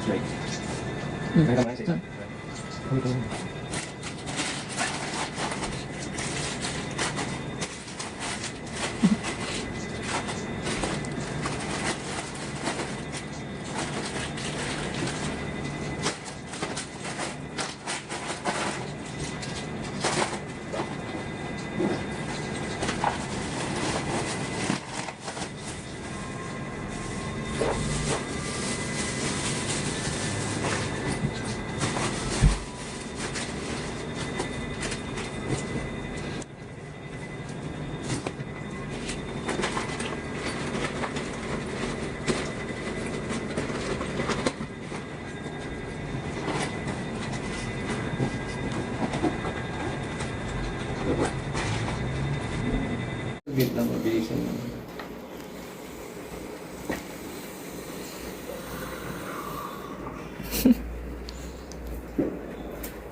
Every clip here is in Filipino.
Straight. May kamay sa isa. Git na mabilisan mo.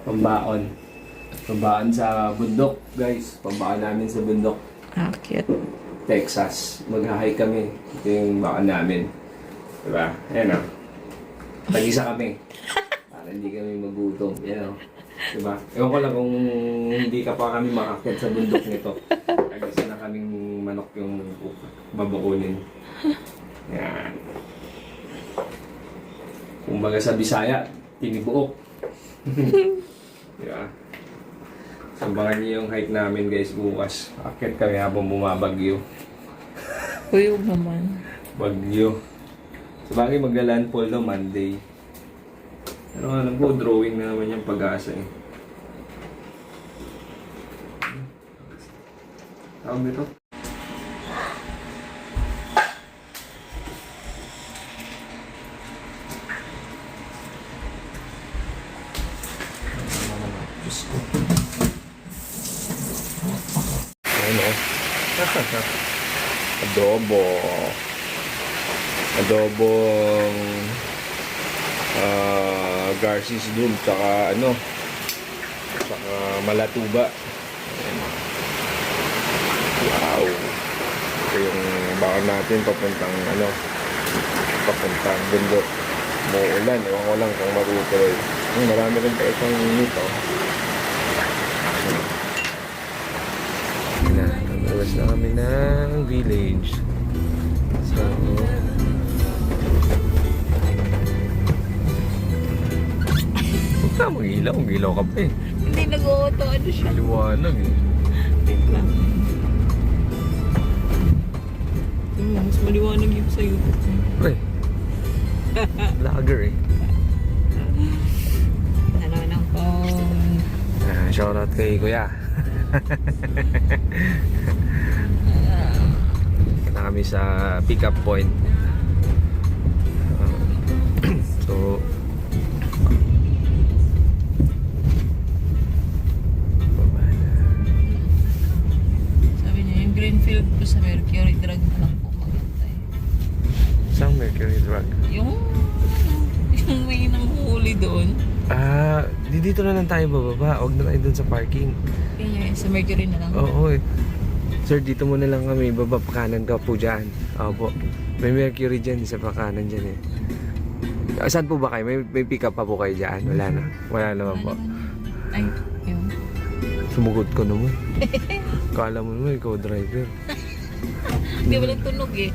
Pambaon. Pambaon sa bundok, guys. Pambaon namin sa bundok. Ah, cute. Texas. Mag-hike kami. Ito yung baon namin. Diba? Ayan o. Tag-isa kami. Para hindi kami magutom. Ayan o. Diba? Ewan ko lang kung hindi ka pa kami makakit sa bundok nito. Tag-isa na kaming manok yung babakunin. Yan. Kumbaga sa Bisaya, tinibuok. Diba? Sambangan niyo yung hike namin, guys, bukas. Akit kami habang bumabagyo. Uyog naman. Bagyo. Sabagay magla-landfall no Monday. Pero alam ko, drawing na naman yung pag-asa eh. Tawag dito? Diyos ko. Ano? Adobo. Adobong Garcis Doom, tsaka ano, tsaka Malatuba. Wow. Ito yung baka natin papuntang ano, papuntang bundok. Muulan, ewan ko lang kung marutuloy. Marami rin pa itong nito. Nag-uwas na kami ng village. So, huwag ka mag-ilaw. Mag-ilaw ka pa eh. Hindi nag-auto. Ano siya? Liwanag eh. Wait lang. Mas maliwanag yung sa YouTube. Pre, vlogger eh. Ano ng phone. Shoutout kay Kuya. Na kami sa pick-up point. So, Sabi niya, yung Greenfield po sa Mercury drug na lang po maganda eh. saan Mercury Drug? Yung may nanghuli doon. Dito na lang tayo bababa. Huwag na tayo dun sa parking. Kaya sa Mercury na lang. Oo eh. Sir, dito muna lang kami. Baba pakanan ka po dyan. Opo. May Mercury dyan. Sa pakanan dyan eh. Saan po ba kayo? May pick up pa po kayo dyan? Wala na. Wala naman po. Ay, yun. Sumugot ko naman. Kala mo naman ikaw driver. Hindi walang tunog eh.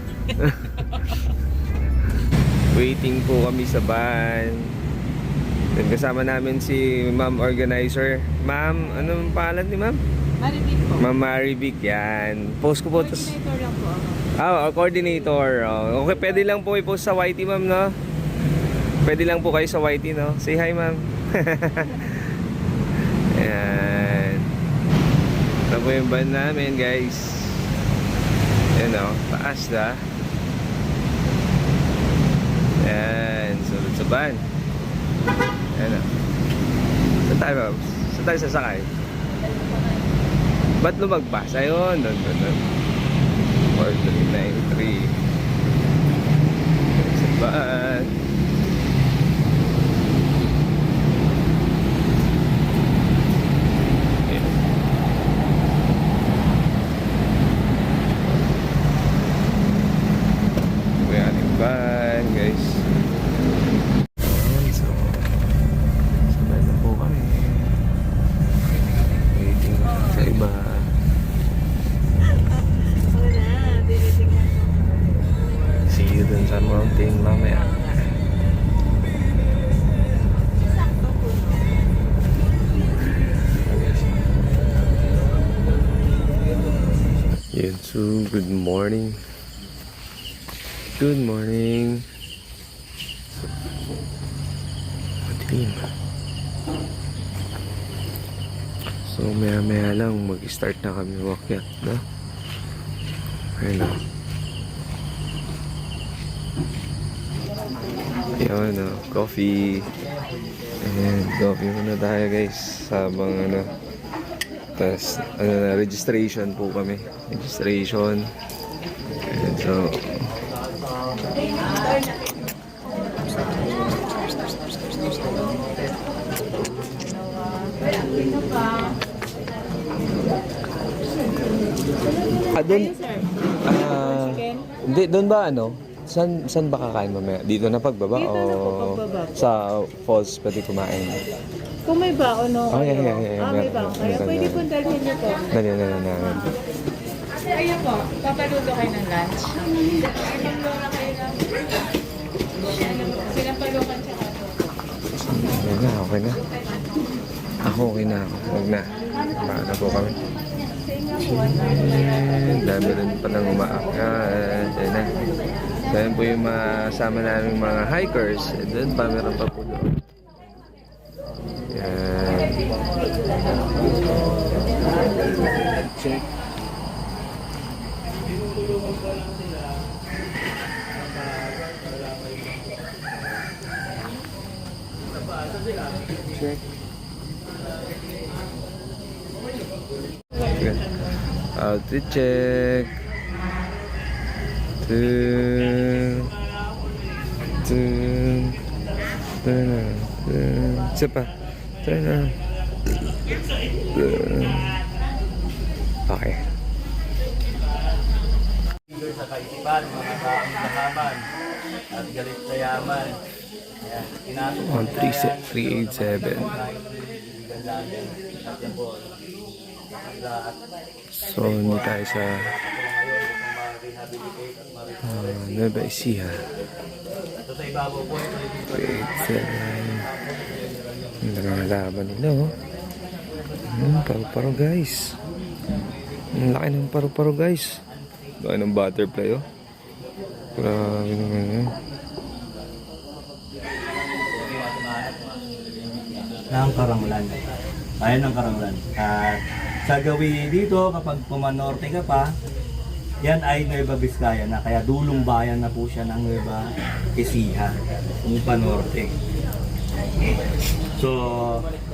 Waiting po kami sa van. Then kasama namin si Ma'am Organizer. Ma'am, anong pangalan ni Ma'am? Maribig po. Ma'am Maribig, yan. Post ko po. Coordinator lang po ako. Coordinator. Oh. Okay, pwede lang po i-post sa YT, Ma'am, no? Pwede lang po kayo sa YT, no? Say hi, Ma'am. Yan. Ito po yung van namin, guys. Yan, oh. Taas na. Yan. Sunod sa van. Yan, oh. Saan tayo, Ma'am? Saan tayo sasakay? Ba't lumagpas? Ayun. Doon. 4393. Sa van. Van, guys. namin mamaya. Yun, so good morning. Good morning. Madilim. So maya lang mag-start na kami wakyat, no? Ayun, no? Yan, no? Coffee. Ayan, coffee muna tayo guys. Habang ano. Tapos, na, registration po kami. Registration. Ayan, so. Doon. Hindi, doon ba ano? Saan ba kakain mamaya? Dito na pagbaba? Dito na po pagbaba po. Sa falls pwede kumain? Kung may baon, no? Oh, yeah. May baon kayo. Pwede po dalhin niyo po. Dali. Ayan po, papaluto kayo ng lunch. Ilang lola kayo lang. Sinampalukan siya ka po. Okay na. Ako okay na. Huwag na. Paano po kami? Dami rin palang umaakyat. Ayan na. Dahil po yung masama namin mga hikers. And then pa meron pa po doon. Yan. Check. Check. Outfit check. Siapa? Okay. Sa kaisipan, mga taong lahaman at galit sa yaman. Ayan, pinasok mo nila yan. 137. At yan po. Lahat. So, hindi tayo sa Ma-rehabilitate at ma-rehabilitate. Nueva Ecija. Ito sa ibabaw po. 387. Ang nangangalaban nila, oh. Paru-paro, guys. Ang laki ng paru-paro, guys. Laki ng butterfly, oh. Grabe naman yun. Ng Karanglan. Ayan ang Karanglan. At sa gawi dito, kapag pumanorte ka pa, yan ay Nueva Vizcaya na. Kaya dulong bayan na po siya ng Nueva Ecija. Yung panorte. So,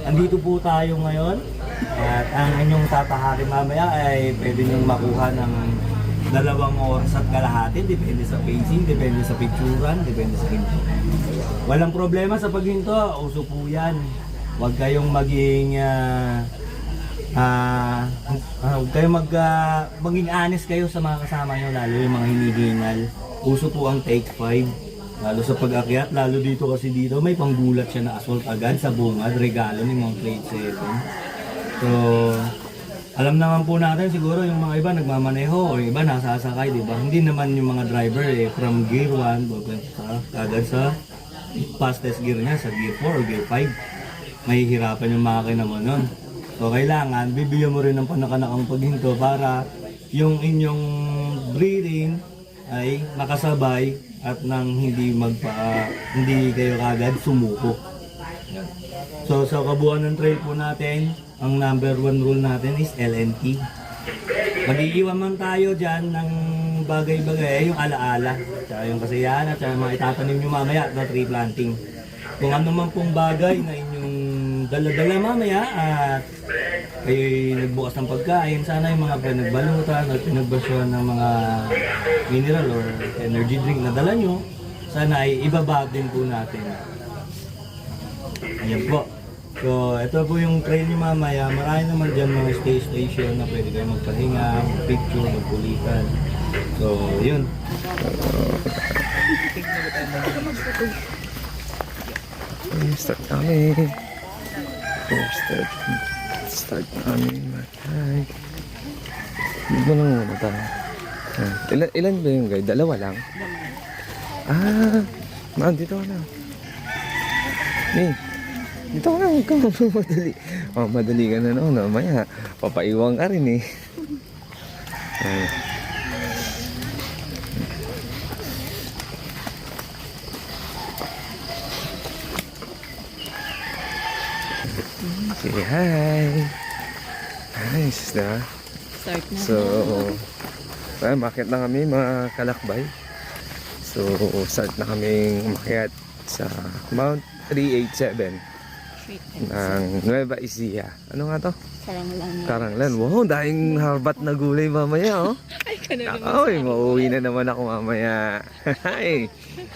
andito po tayo ngayon. At ang inyong tatahari mamaya ay pwede niyong makuha ng 2 oras at kalahati. Depende sa pacing, depende sa picturan, depende sa hinto. Walang problema sa paghinto. Uso po yan. Huwag kayong maging huwag kayong maging honest kayo sa mga kasama nyo, lalo yung mga hinihingal. Uso po ang take 5, lalo sa pag-akyat, lalo dito kasi dito may panggulat siya na assault agad sa bungad, regalo ni Mount Grade 7. So, alam naman po natin siguro yung mga iba nagmamaneho o yung iba nasasakay, di ba? Hindi naman yung mga driver from gear 1 agad sa fastest gear niya, sa gear 4 o gear 5. Mahihirapan yung makina mo nun. So kailangan bibigyan mo rin ng panakanakang paghinto para yung inyong breathing ay makasabay at nang hindi kayo kagad sumuko. Yan. So sa kabuuan ng trail po natin, ang number 1 rule natin is LNT. Mag-iiwan man tayo dyan ng bagay-bagay, yung alaala, tsaka yung kasiyahan at mga itatanim nyo mamaya na tree planting. Kung ano man pong bagay na inyong dala-dala mamaya at kayo'y nagbukas ng pagkain, sana yung mga pinagbalutan at pinagbasyon ng mga mineral or energy drink na dala nyo, sana ay ibaba din po natin. Ayan po. So, ito po yung trail nyo mamaya. Marami naman dyan mga stay station na pwede kayo magpahinga, picture, magpulitan. So, yun. Start namin. Start namin. Hi. Dito na muna tayo. Ilan ba yung guide? 2 lang? Ah, ma'am, dito ka na. Hey, dito ka na. Huwag kang madali. Oh, madali ka na noon. Mamaya, papaiwang ka rin eh. Ay. Say hi. Nice, diba? Start na. So, bakit na kami mga kalakbay? So, start na kaming umakyat sa Mount 387 ng Nueva Ecija. Ano nga to? Karanglan. Karanglan. Wow, daing harbat na gulay mamaya, oh. Ay, ka na naman. Ay, mauwi na naman ako mamaya. Ay,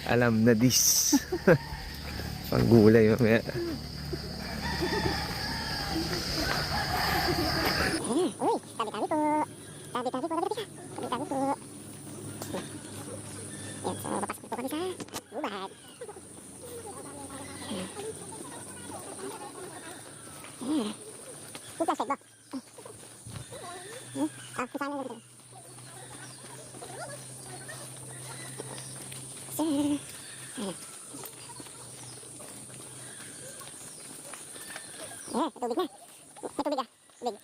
alam na this. Pang gulay mamaya. Uy, tabi-tabi po. Tabi-tabi po, tabi-tabi ka. Tabi-tabi po. Yan, so papasok po kami sa gubat. Yung plastic ba? Kung saan lang dito. Sir. May tubig na. May tubig ah. Tubig.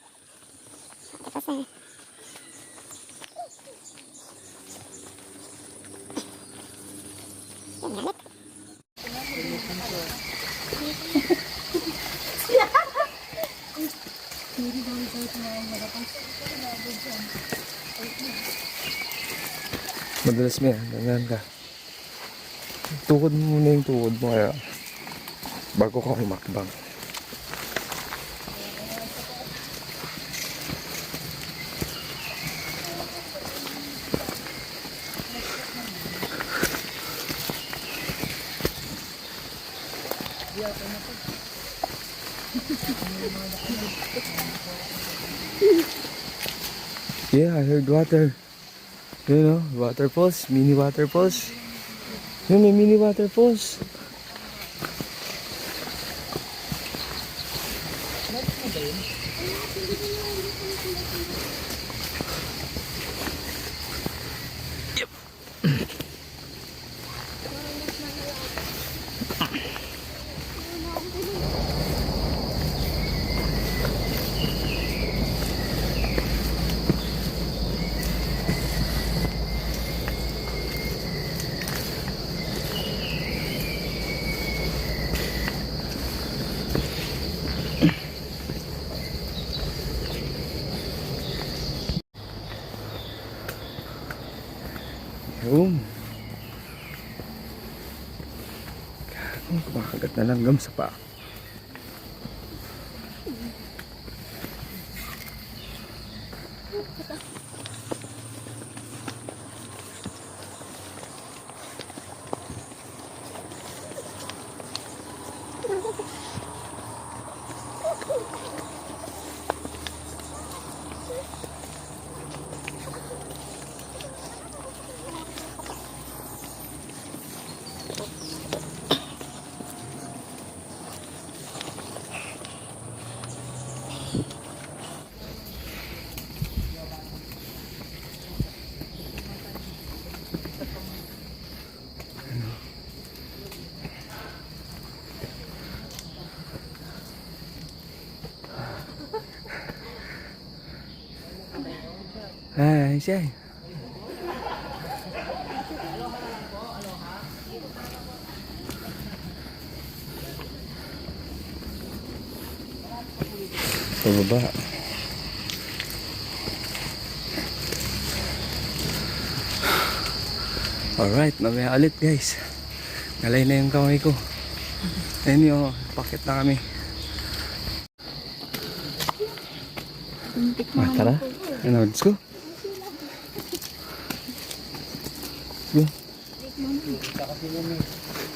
Tapos na. Yan, galit. Madalas mo yan, ganyan ka. Tukod mo muna yung tukod mo kaya bago ka humakbang. Yeah, I heard water. You know, waterfalls, mini waterfalls. Yun, may mini waterfalls. Yep. Yun. Kung kumakagat na langgam sa paa. Ay, siya. Pababa. Alright, mamaya ulit guys. Nalay na yung kamay ko. Ayun yung pakit na kami. Tara. Ano, let's go. Go.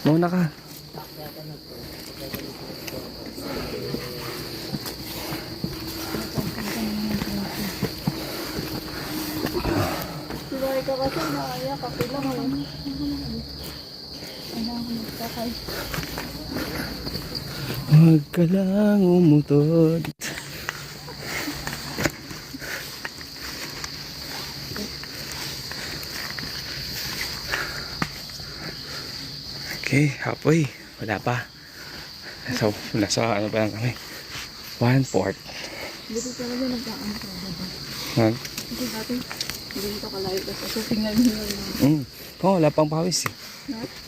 Mauna ka. Silay ka kasi naiyak ako lang. Huwag ka lang umutod. Okay, halfway. Wala pa. So, nasa ano pa lang kami? 1/4. Dito talaga nagkaan ka. Huh? Kasi dati, hindi ito kalayo kasi. So, tingnan nyo lang. Oh, wala pang pawis eh.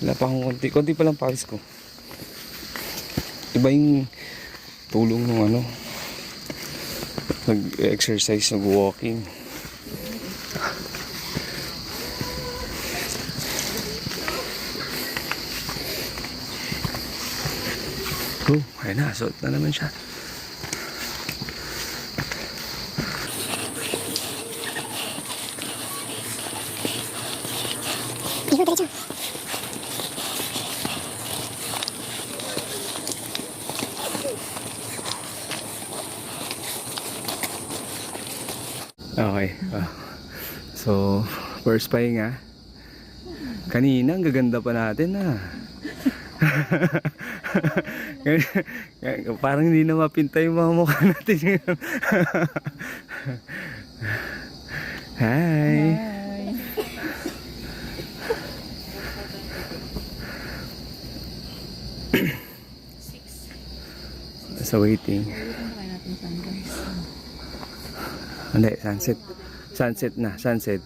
Wala pa akong konti. Konti pa lang pawis ko. Iba yung tulong ng ano. Nag-exercise, nag-walking. Oh, ayun na. Suot na naman siya. Ikot diretso. Okay. So, first pahinga. Kanina, ang gaganda pa natin ah. Parang hindi na mapinta yung mga mukha natin ngayon. Hi! So waiting. Hindi, sunset. Sunset na, sunset.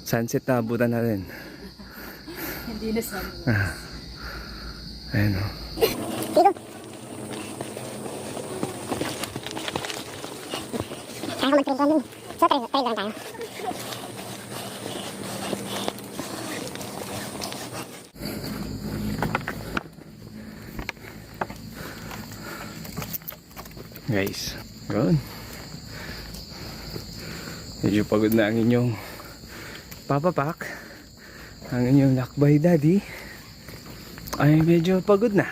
Sunset na, abutan na rin. Hindi na sabi. Ayun o. Dito. Kaya ka mag-trail run dun. So, trail run tayo. Guys, yun. Medyo pagod na ang inyong papapak. Ang inyong lakbay daddy ay medyo pagod na.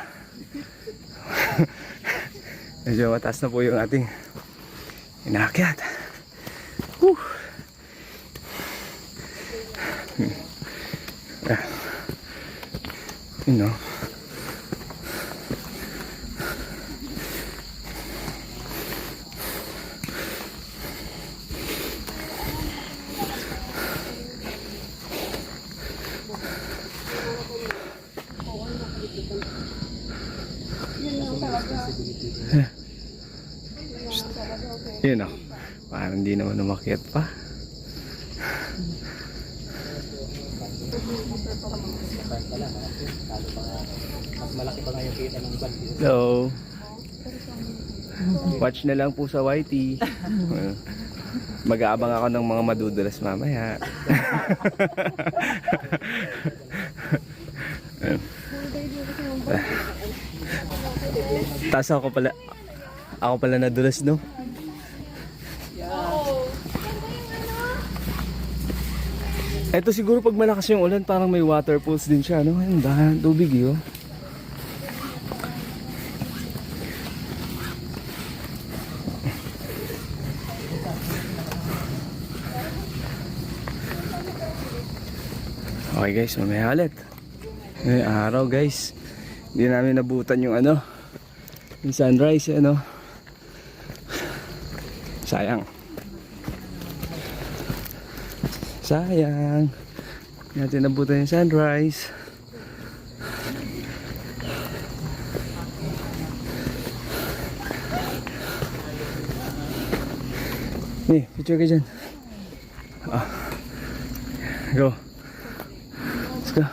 Medyo mataas na po yung ating inaakyat. Whew. You know. Yun o. Parang hindi naman umakyat pa. Hello. Watch na lang po sa YT. Mag-aabang ako ng mga madudulas mamaya. Tapos ako pala nadulas, no? Ito siguro pag malakas yung ulan, parang may waterfalls din siya, no? Ayun, dahan, tubig yun. Okay guys, mamaya ulit. Ngayong araw guys, hindi namin nabutan yung ano, yung sunrise, ano. Sayang. Sayang. Hindi natin nabutan yung sunrise. Nih, picture ka dyan. Go. Let's go.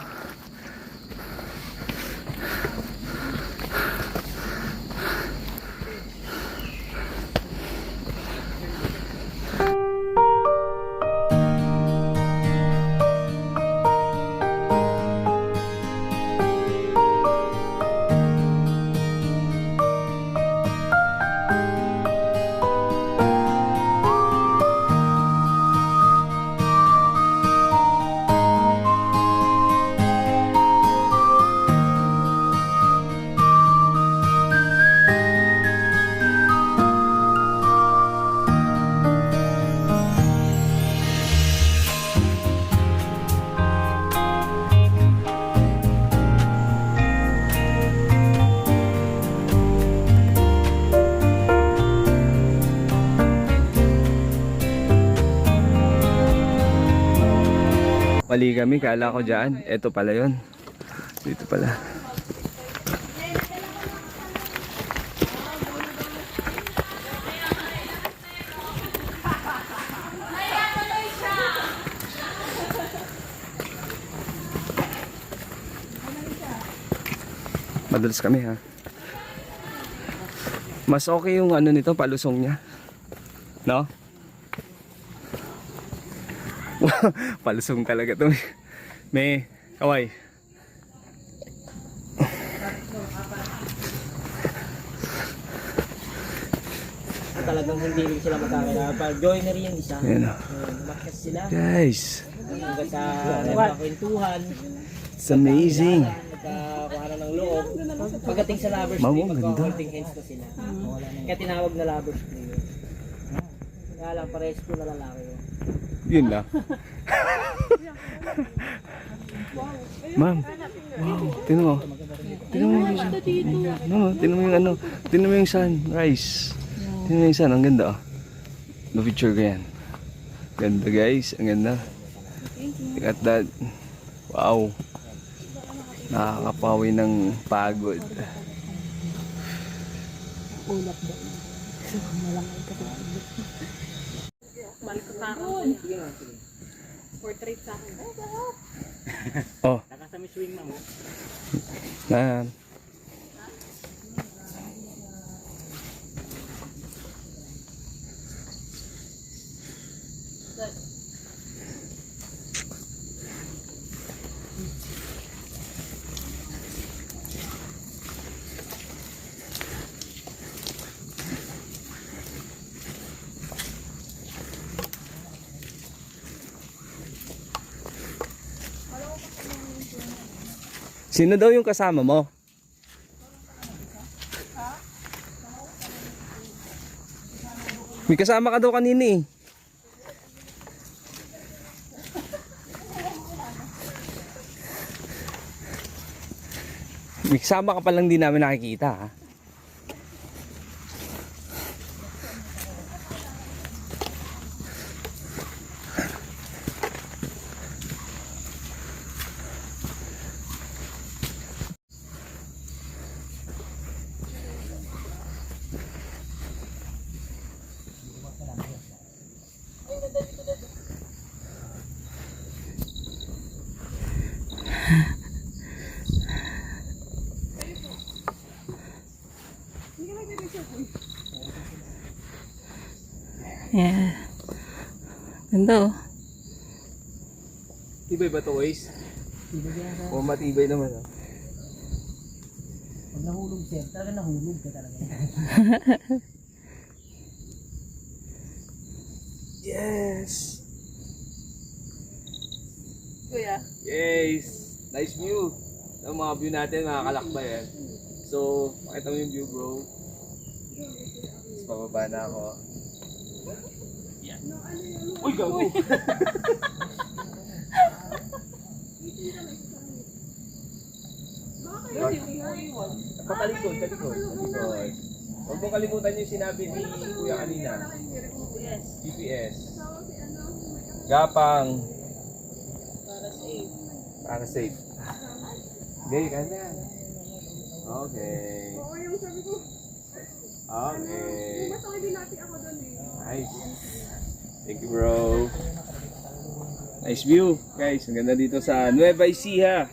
Mali kami, kala ko dyan. Ito pala yun. Dito pala. Madalas kami ha. Mas okay yung ano nito, palusong niya. No? Palusong talaga to. May kaway. Talagang hindi rin sila magkakilala. Joinery yung isa. Ayan o. Lumakas sila. Guys, Hanggang sa nagkakwentuhan. it's amazing. Nagkakuha ng loob. Pagdating sa lovers Mamo, day, ganda. magka-holding hands na sila. Kaya tinawag na lovers day. Kaya lang, parehas ko na lalaki yun. Yun lang. Ma'am. Wow. Tingnan mo. Tingnan mo yung sun. No, tingnan mo yung ano. Tingnan mo yung sunrise. Tingnan mo yung sun. Ang ganda oh. No-picture ko yan. Ganda guys. Ang ganda. Look at that. Wow. Nakakapawi ng pagod. Oh. Nakasami swing ma'am. Na. Sino daw yung kasama mo? May kasama ka daw kanina eh. May kasama ka palang di namin nakikita ha. Yeah. Ganda oh. Tibay ba to guys? O matibay naman ah. Pag nahulog sir, talaga nahulog ka talaga. Yes! Kuya. Yes! Nice view! Ang mga view natin, mga kalakbay yan. So, makita mo yung view bro. Tapos bababa na ako. Yan. Uy, gago! Patalikod, talikod. Huwag mong kalimutan yung sinabi ni Kuya kanina. GPS. Gapang. Para safe. Okay, kanya. Okay. Okay. Nice. Thank you, bro. Nice view. Guys, ang ganda dito sa Nueva Ecija.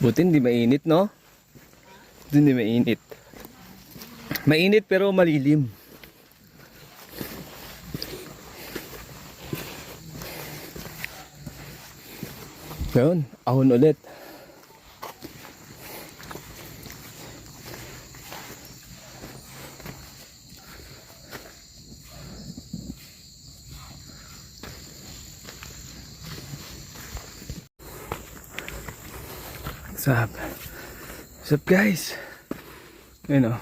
Buti hindi mainit, no? Buti hindi mainit. Mainit pero malilim. Ngayon, ahon ulit. What's up? What's up guys? You know,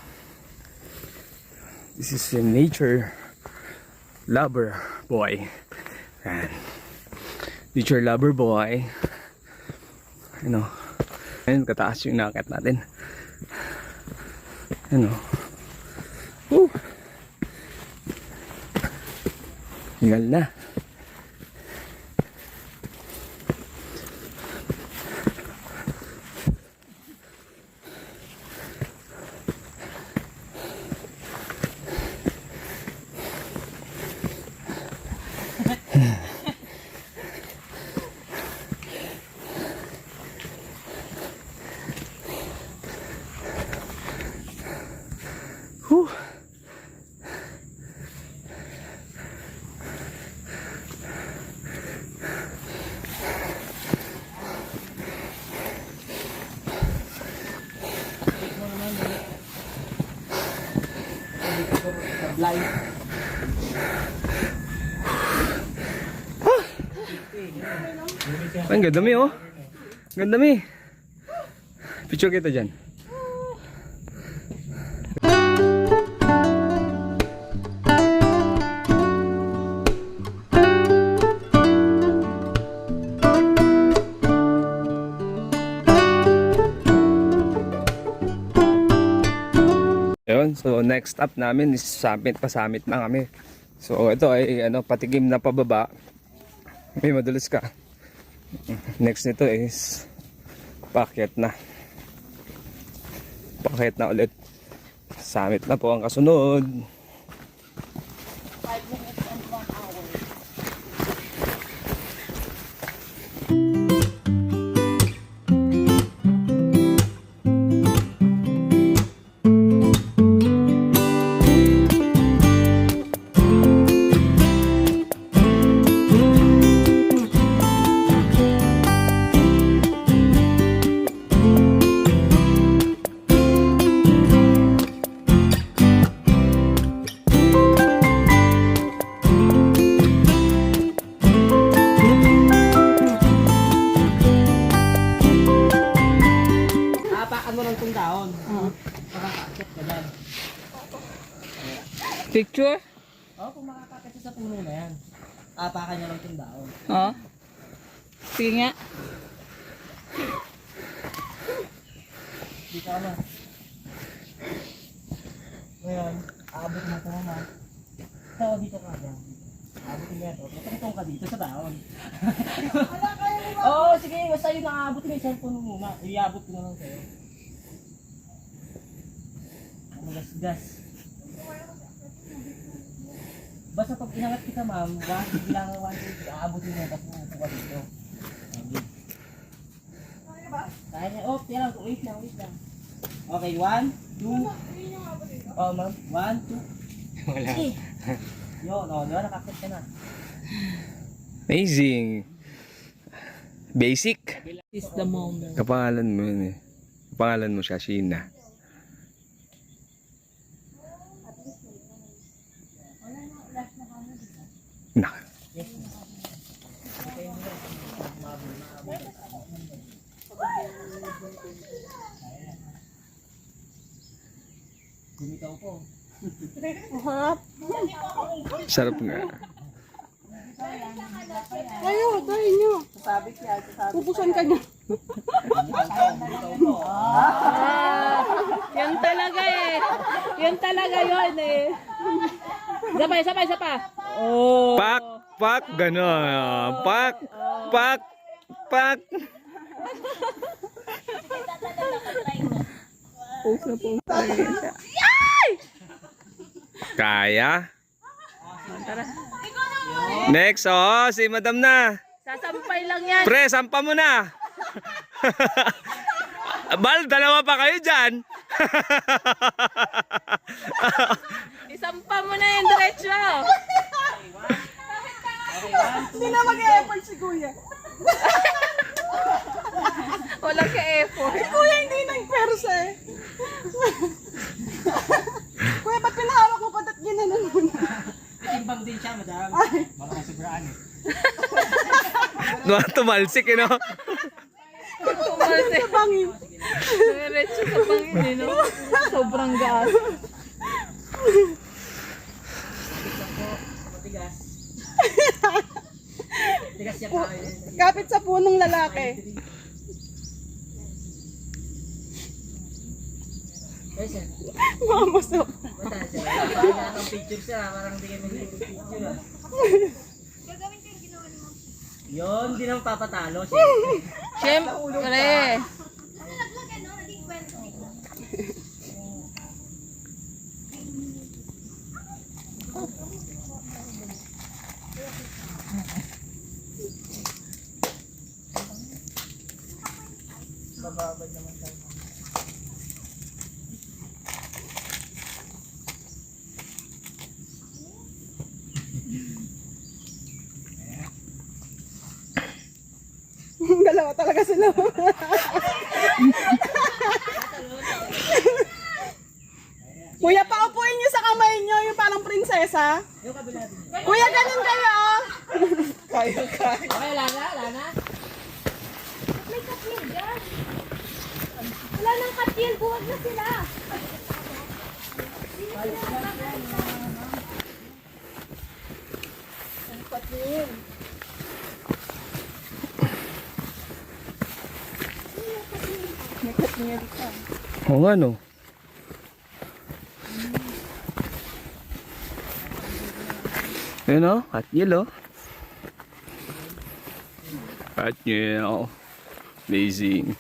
this is the nature lover boy. Yan. Nature lover boy. Ano? Ayun, kataas yung nakakit natin. Ano? Woo! Hingal na. Whew. Blind. Ang ganda mi oh. Ganda mi. Picture kita dyan. Ayun, so next stop namin is summit, pa-summit na kami. So ito ay ano, patigim na pababa. May madulas ka. Next nito is paakyat na. Paakyat na ulit. Summit na po ang kasunod. Apakan mo lang itong dahon. Makakakit ka dyan. Picture? Oo, kung makakakit sa puno na yan. Apakan nyo lang itong dahon. Oo. Sige nga. Dito ka na. Ngayon, aabot mo ito naman. Ito, dito ka dyan. Aabotin mo ito. Matutong ka dito sa dahon. Oo, sige. Basta yun naaabot mo yung cellphone mo muna. Iabot ko na lang sa'yo. Magasgas. Basta pag inangat kita ma'am, bilangan 1, 2, 3, aabotin mo. Tapos umupo ka dito. Kaya niya. Oh, tira lang. Wait lang. Okay, 1, 2. Oh, ma'am. 1, 2. Wala. Yun, oh, diba? Nakakit ka na. Amazing. Basic. Is the moment. Kapangalan mo yun eh. Kapangalan mo siya, Sheena. Nak. Gumitaw po. Sarap nga. Kayo, tayo nyo. Sasabit yan, sasabit. Pupusan ka niya. Gumitaw po. Yan talaga eh. Yan talaga yun eh. Isa pa. Oh. Pak, gano'n. Pak. Kaya? Next, oh, si madam na. Sasampay lang yan. Pre, sampa mo na. Bal, dalawa pa kayo dyan. Isampa mo na yung diretso. Hindi na mag-e-effort si Kuya. Walang ka-effort. Si Kuya hindi nag-persa eh. Kuya, ba't pinahawak mo pa at ginanon mo na? Timbang din siya, madam. Baka nasubraan eh. Tumalsik, you know? Pumalsik. Sa bangin. Diretso sa pangin eh, no? Sobrang gas. Tigas siya pu- kain. kapit sa punong lalaki. Guys, sir. Mamasok. Basta sir. Parang ang picture siya. Parang hindi kami picture ah. Yun, di naman papatalo. Siyempre. Dalawa talaga sila. Kuya, paupuin niyo sa kamay niyo yung parang prinsesa. Kuya, ganun kayo, oh. Okay, Lana, Lana. May katil dyan. Wala nang katil, buwag na sila. Oo nga no. Yun o, Katniel o. Katniel. Amazing.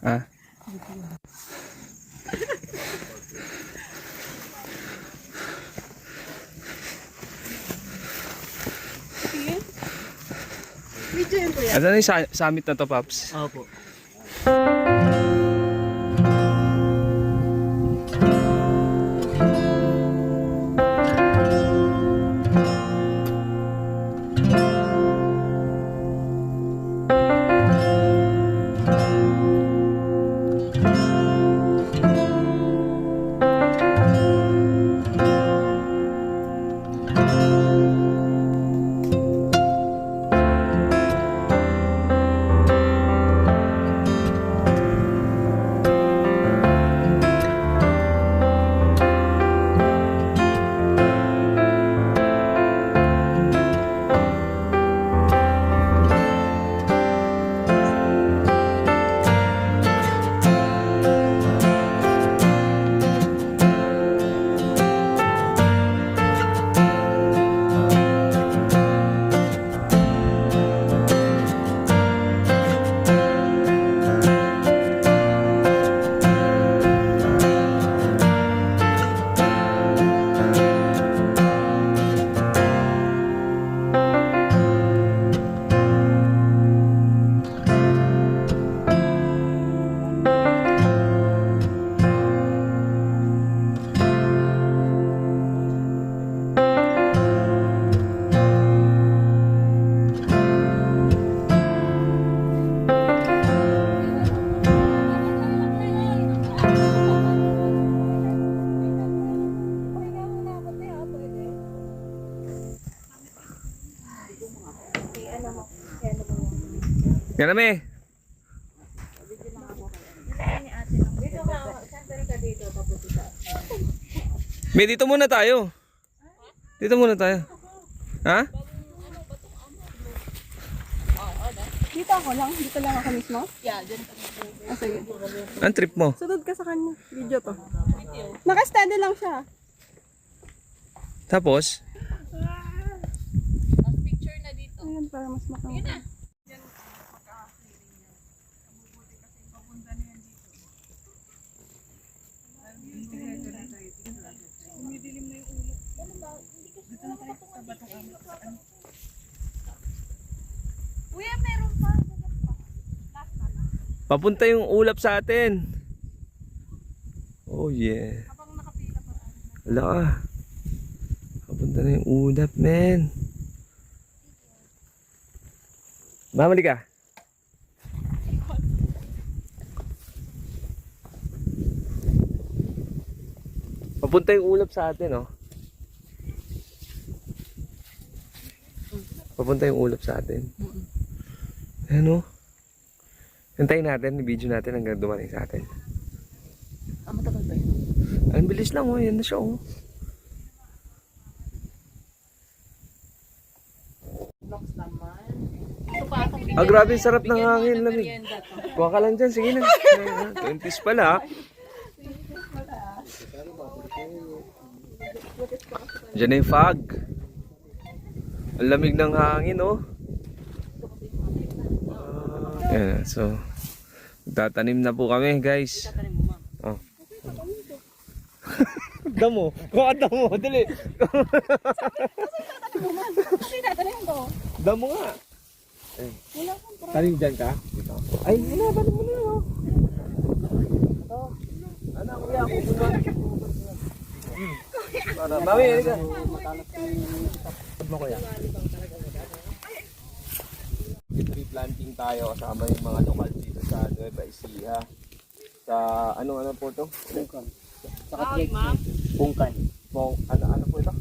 Ah. Video yun, kuya. Ano yung summit na to, Paps? Opo. Ganame. May dito muna tayo. Dito muna tayo. Ha? Dito ako lang. Dito lang ako mismo. Yeah, dyan. Ah, sige. Ang trip mo? Sunod ka sa kanya. Video to. Naka-steady lang siya. Tapos? Ayan, para mas makakita. Papunta yung ulap sa atin. Oh yeah. Wala ka. Papunta na yung ulap, men. Mamali ka. Papunta yung ulap sa atin, oh. Papunta yung ulap sa atin. Ayan, oh. Hintayin natin, i-video natin hanggang dumating sa atin. Matagal ba yun? Ang bilis lang, oh. Yan na siya, oh. Blocks naman. Ito pa akong Ah, grabe, sarap ng bigyan mo hangin, ng lamig. merienda to. Kuha ka lang dyan, sige na. 20s pala, ah. Diyan na yung fog. Ang lamig ng hangin, oh. Ayan, so tatanim na po kami, guys. Oh. Damo. Kuha damo, dali. Damo nga. Tanim dyan ka? Ay, tanim mo na, oh. Anak, kuya, ako ba? Para, mami, halika. Mo kuya. Tree planting tayo kasama yung mga lokal dito sa Nueva Ecija. Sa ano po to? Bungkan. Bungkan. Ano po ito?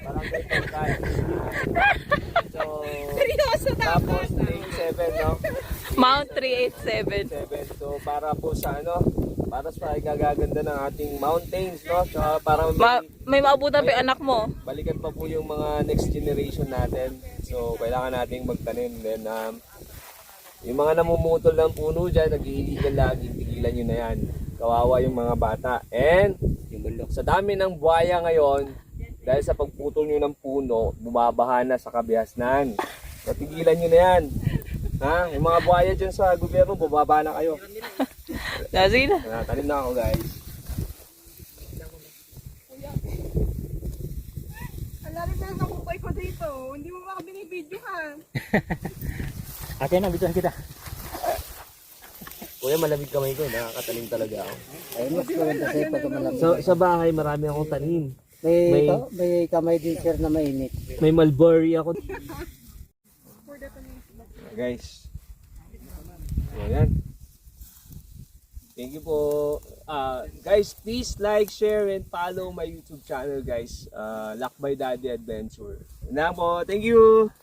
Barangay Bungkan. So, Seryoso tapos 37, no? Mount 387. 7. So para po sa para sa igagaganda ng ating mountains, no? So para May maabutan pa yung anak mo. balikan pa po yung mga next generation natin. So kailangan nating magtanim. Then yung mga namumutol ng puno dyan, nag-illegal lagi, tigilan nyo na yan. Kawawa yung mga bata. And sa dami ng buhaya ngayon, dahil sa pagputol nyo ng puno, bumabaha na sa kabihasnan. So tigilan nyo na yan. Ha? Yung mga buhaya dyan sa gobyerno, bumaba na kayo. Sige na. Tanim na ako, guys. Alari na ang kupay ko dito. Hindi mo ba binibidyohan? Ate na, bituan kita. Kuya, malamig kamay ko. Nakakatanim talaga ako. Ay, mas maganda sa'yo pag malamig. Sa bahay, marami akong tanim. May kamay din sir na mainit. May mulberry ako. Guys. Ayan. Thank you po. Guys, please like, share, and follow my YouTube channel, guys. Lakbay Daddy Adventure. Yan po. Thank you.